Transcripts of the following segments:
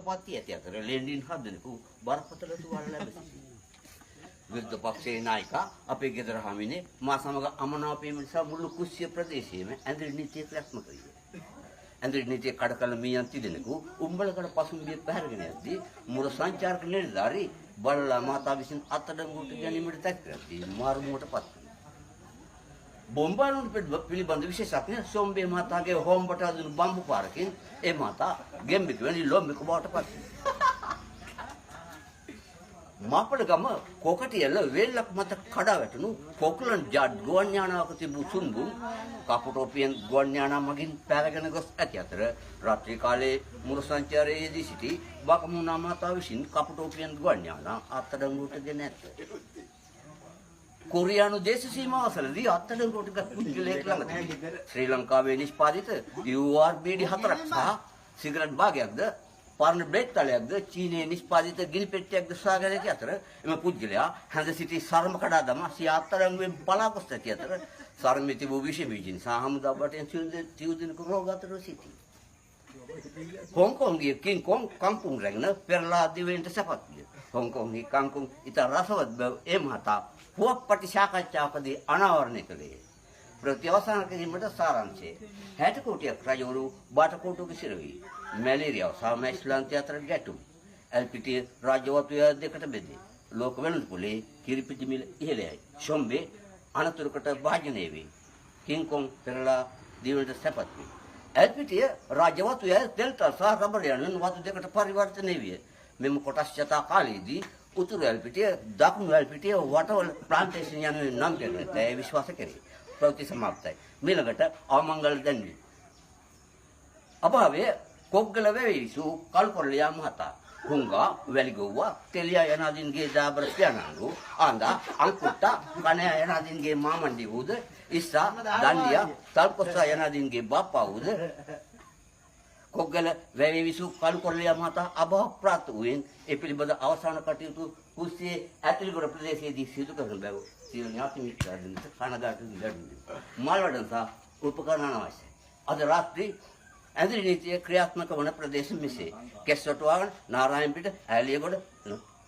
පත්‍ය ඇති අතර ලෙන්ඩින් හදනකු බරපතල තුවාල ලැබෙනවා. විරුද්ධ පක්ෂයේ නායකයා අපේ ගෙදර හාමිනේ මා සමග අමනාපීම නිසා මුළු කුස්සිය ප්‍රදේශයේම ඇඳිරි නීතිය ක්‍රියාත්මක කළා. ඇඳිරි නීතිය කඩකල මීයන් තිදෙනෙකු උම්බලකට පසුම්බිය පැහැරගෙන යද්දී මුර සංචාරක නිලධාරී බල්ලා මාතා විසින් අත්අඩංගුවට ගැනීමට දැක්කදී මාරුමුවටපත් වුණා. බොම්බාරුන් පිළිබඳ විශේෂඥ සොම්බේ මාතාගේ හෝම්බට අදුණු බම්බු පාරකින් ඒ මාතා ගෙම්බික වැනි ලොම්බික බවට පත් වුණා. මාපඩගම කොකටියල වේල්ලක් මත කඩා වැටුණු පොක්ලන් ජාඩ් ගුවන් යානාවක තිබූ සුන්බුන් කපුටෝපියන් ගුවන් යානා මගින් පැරගෙන ගොස් ඇති අතර රාත්‍රී කාලයේ මුර සංචාරයේදී සිටි බකමුණා මාතා විසින් කපුටෝපියන් ගුවන් යානා අත්අඩංගුවට ගෙන ඇත. කොරියානු දේශ සීමාවසලදී අත්අඩංගුවට ගත් පුද්ගලයෙක් ළඟදී ශ්‍රී ලංකාවේ නිෂ්පාදිත URBD 4ක් සහ සිගරට් භාගයක්ද පරණ බ්ලේඩ් තලයක්ද චීනයේ නිෂ්පාදිත ගිනි පෙට්ටියක්ද සොයාගෙන ඇති අතර එම පුද්ගලයා හැඳ සිටි සරම කඩා දමා සිය අත්අඩංගුවෙන් පලා ගොස් ඇති අතර සරමේ තිබූ විෂ බීජ නිසා හමුදා බටෙන් සිව් දිනක රෝගාතුර සිටි. හොංකොංගිය කින් කොං කම්පුන් රැගෙන පෙරලා දිවෙන්ට සැපත් විය. හොංකොංගි කංකුන් ඊට රසවත් බව ඒ මහතා පුවත්පත් සාකච්ඡාවකදී අනාවරණය කළේ. ප්‍රතිවසන කිරීමට සාරාංශය 60 කෝටියක් රජවරු බාටකොටුක සිරවි. මැලේරියාව සහ මැස්ලාන්ති අතර ගැටුම්. LPT රාජ්‍යවත්වය දෙකට බෙදේ. ලෝක වෙළඳ පොලේ කිරිපිටි මිල ඉහළයි. ෂොම්බේ අනතුරකට භාජනය වේ. කිංකොන් පෙරලා දිවලට සැපත් වේ. LPT රාජ්‍යවත්වය දෙල්තා සහ රබර් යන වතු දෙකට පරිවර්තනය විය. මෙම කොටස් යථා කාලයේදී උතුරු LPT දකුණු LPT වටවල ප්ලාන්ටේෂන් යන නම් දෙකට විශ්වාස කෙරේ. ප්‍රවෘත්ති සමාප්තයි. ඊළඟට අවමංගල දැන්වි. අභාවයේ කොග්ගල වෙවිසු කල්පොල්ලියා මහතා හුංගා වැලිගොව්වා තෙලියා යනාදීන්ගේ දාබර පියාණන්ගු ආන්දා අංකුට්ටා කණයා යනාදීන්ගේ මාමණ්ඩි වූද ඉස්සා දණ්ඩියා තල්පොස්සා යනාදීන්ගේ බාප්පා වූද කොග්ගල වැවිසු කල්පොල්ලියා මහතා අභාව ප්‍රාප්ත වූයෙන් ඒ පිළිබඳ අවසාන කටයුතු කුස්සියේ ඇතුළුගොඩ ප්‍රදේශයේදී සිදු කරන බව සියලු ඥාති මිත්‍රයන්ට කනගාටු දෙන්නා මල්වඩන් සහ උපකරණ අවශ්‍යයි. අද රාත්‍රී ඇඳිරි නීතිය ක්‍රියාත්මක වන ප්‍රදේශ මෙසේ කෙස්වටුවාගන නාරායන්පිට ඇලියගොඩ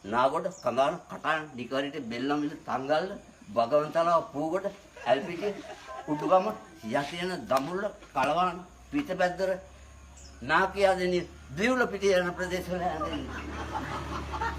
නාගොඩ කඳාන කටාන ඩිකවරිට බෙල්ලමිල තංගල්ල භගවන්තලාව පූගොඩ ඇල්පිටිය උඩුගම යටියන දමුල්ල කලවාන පිටපැද්දර නාකියාදෙනි දිවුල පිටිය යන ප්‍රදේශවල ඇඳිරි